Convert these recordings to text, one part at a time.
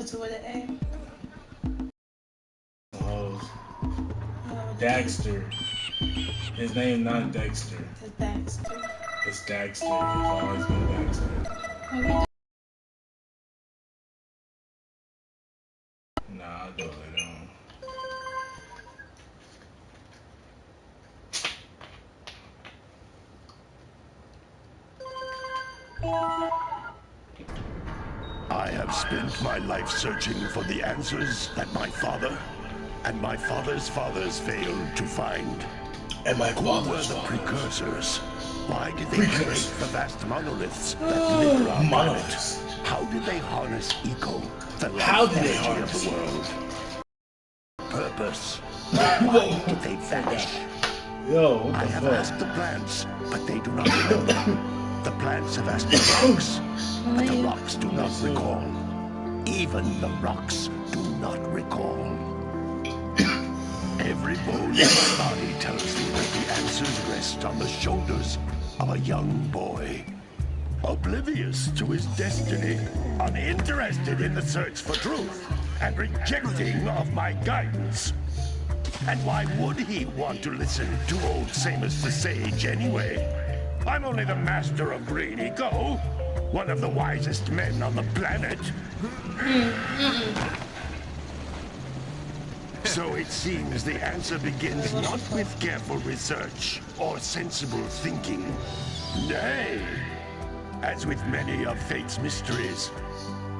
What's with an Oh, A? Dexter. His name not Dexter. It's Dexter. It's Dexter. It's always been Dexter. What we do? Nah, I'll do it later on. I have spent my life searching for the answers that my father and my father's fathers failed to find. And my Who were father's the father. precursors? Why did they create the vast monoliths that litter our Monoliths. planet? How did they harness eco, the How life did they energy of harness the it? world? Purpose. Why did they vanish? Yo, what I the have fuck? asked the plants, but they do not remember. The plants have asked the rocks, but the rocks do not recall. Even the rocks do not recall. Every bone in my body tells me that the answers rest on the shoulders of a young boy. Oblivious to his destiny, uninterested in the search for truth, and rejecting of my guidance. And why would he want to listen to old Samus the Sage anyway? I'm only the master of green eco, one of the wisest men on the planet. So it seems the answer begins not with careful research or sensible thinking. Nay, as with many of fate's mysteries,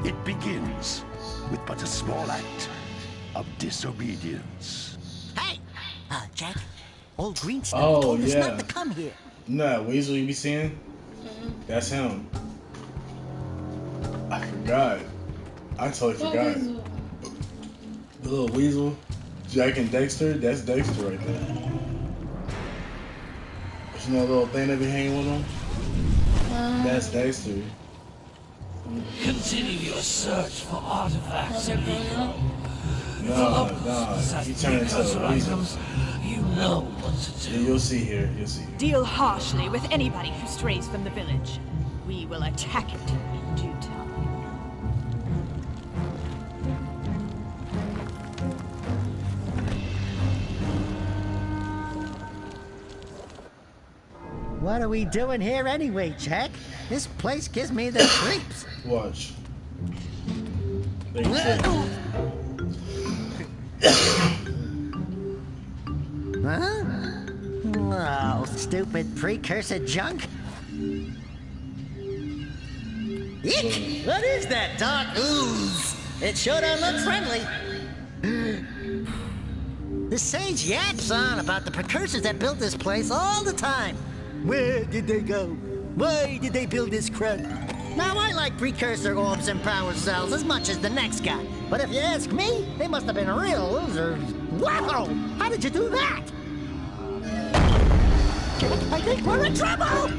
it begins with but a small act of disobedience. Hey! Jack, old Greensnake Oh, told us yeah. not to come here. Nah, Weasel you be seeing? That's him. I forgot. I totally forgot. The little weasel, Jack and Dexter, that's Dexter right there. You know that little thing that be hanging with him? That's Dexter. Continue your search for artifacts in Eco. Nah, you turn into a weasel. You know what to Yeah, do. you'll see here, you'll see. Deal harshly with anybody who strays from the village. We will attack it in due time. What are we doing here anyway, Jack? This place gives me the creeps. Watch. There you go. Huh? Oh, stupid precursor junk. Eek! What is that dark ooze? It sure don't look friendly. The sage yaps on about the precursors that built this place all the time. Where did they go? Why did they build this crap? Now, I like precursor orbs and power cells as much as the next guy. But if you ask me, they must have been real losers. Wow! How did you do that? I think we're in trouble!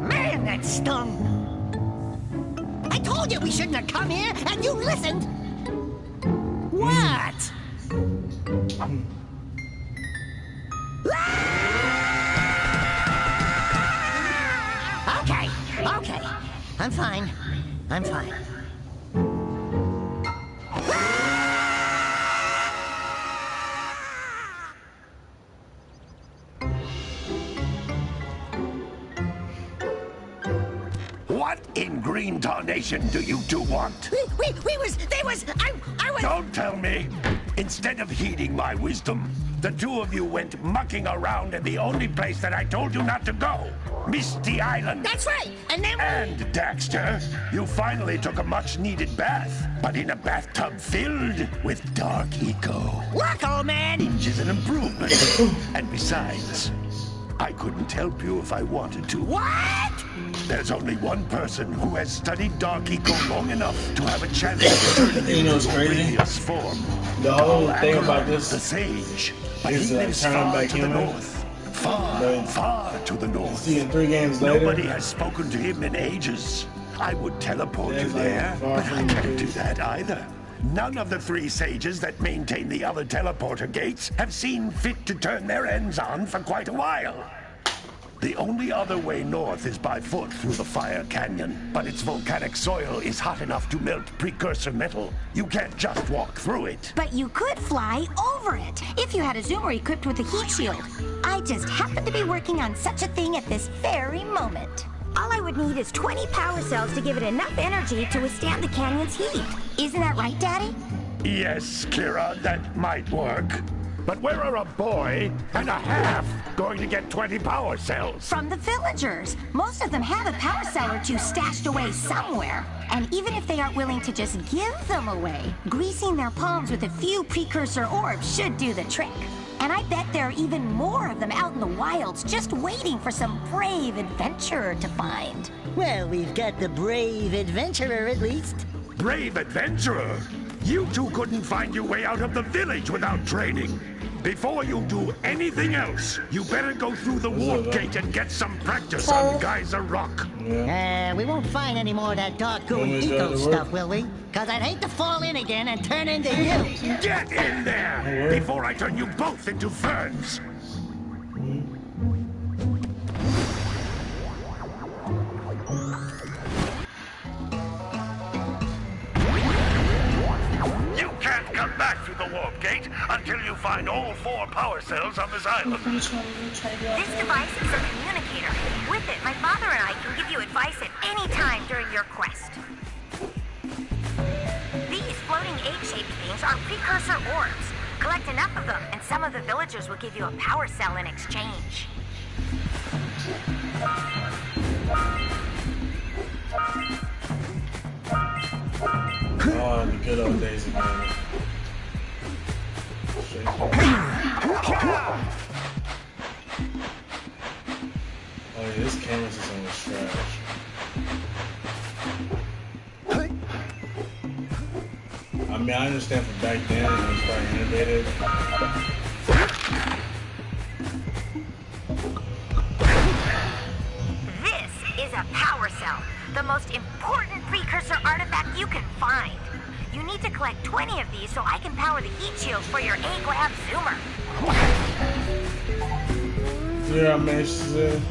Man, that stung! I told you we shouldn't have come here, and you listened! What? Okay. I'm fine. I'm fine. What in green tarnation do you two want? I was... Don't tell me! Instead of heeding my wisdom, the two of you went mucking around in the only place that I told you not to go, Misty Island. That's right, and then... And, Dexter, you finally took a much-needed bath, but in a bathtub filled with dark eco. Look, old man! Change is an improvement. And besides, I couldn't help you if I wanted to. What? There's only one person who has studied dark eco long enough to have a chance of returning You know it to what's crazy? previous form. The whole Paul thing Acheron, about this the sage, but is he lives turning far back to the human. north. Far, But far to the north. See, in 3 games later, Nobody has spoken to him in ages. I would teleport Yeah, you it's like there, far but from I the can't do base. that either. None of the 3 sages that maintain the other teleporter gates have seen fit to turn their ends on for quite a while. The only other way north is by foot through the Fire Canyon, but its volcanic soil is hot enough to melt precursor metal. You can't just walk through it. But you could fly over it if you had a zoomer equipped with a heat shield. I just happen to be working on such a thing at this very moment. All I would need is 20 power cells to give it enough energy to withstand the canyon's heat. Isn't that right, Daddy? Yes, Kira, that might work. But where are a boy and a half going to get 20 power cells? From the villagers. Most of them have a power cell or two stashed away somewhere. And even if they aren't willing to just give them away, greasing their palms with a few precursor orbs should do the trick. And I bet there are even more of them out in the wilds just waiting for some brave adventurer to find. Well, we've got the brave adventurer at least. Brave adventurer! You two couldn't find your way out of the village without training. Before you do anything else, you better go through the warp gate and get some practice on Geyser Rock. We won't find any more of that doggone Almost eco got to stuff, work. will we? Cause I'd hate to fall in again and turn into you. Get in there before I turn you both into ferns. You can't come back through the warp gate until you find all 4 power cells on this island. Which one will try to This device is a communicator. With it, my father and I can give you advice at any time during your quest. These floating egg-shaped things are precursor orbs. Collect enough of them, and some of the villagers will give you a power cell in exchange. Oh, the good old days again. Straight up. Oh yeah, this canvas is almost trash. I mean, I understand from back then it was probably innovative. This is a power cell, the most important precursor artifact you can find. You need to collect 20 of these so I can power the heat shield for your A-Lab zoomer. Yeah, I managed to 20.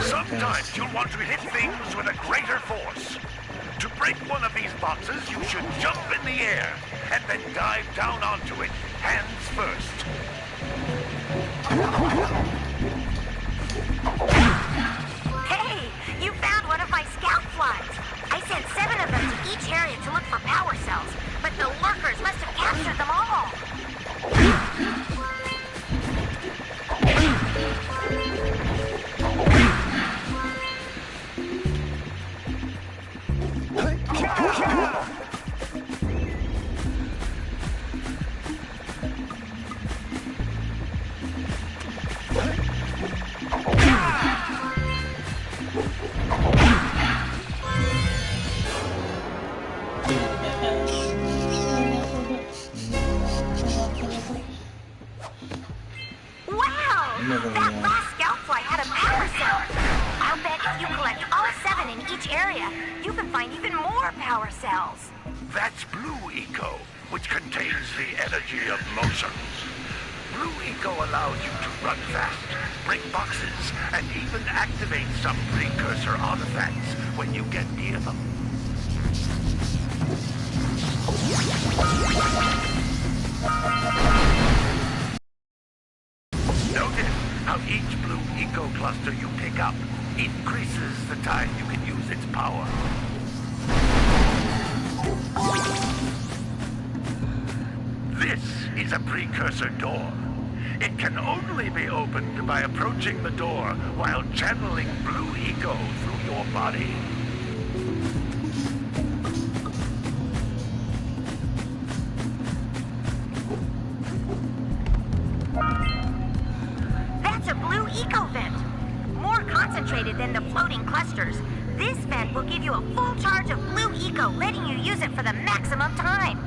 Sometimes you'll want to hit things with a greater force. To break one of these boxes, you should jump in the air and then dive down onto it, hands first. Hey, you found one of my scout flies. I sent 7 of them to each area to look for power cells, but the lurkers must have captured them all. Wow! That last scout fly had a power cell. I'll bet if you collect all 7 in each area, you can find even more power cells. That's Blue Eco, which contains the energy of motion. Blue Eco allows you to run fast, break boxes, and even activate some precursor artifacts when you get near them. Notice how each Blue Eco cluster you pick up increases the time you can use its power. This is a precursor door. It can only be opened by approaching the door while channeling Blue Eco through your body. That's a blue eco vent. More concentrated than the floating clusters, you a full charge of Blue Eco, letting you use it for the maximum time.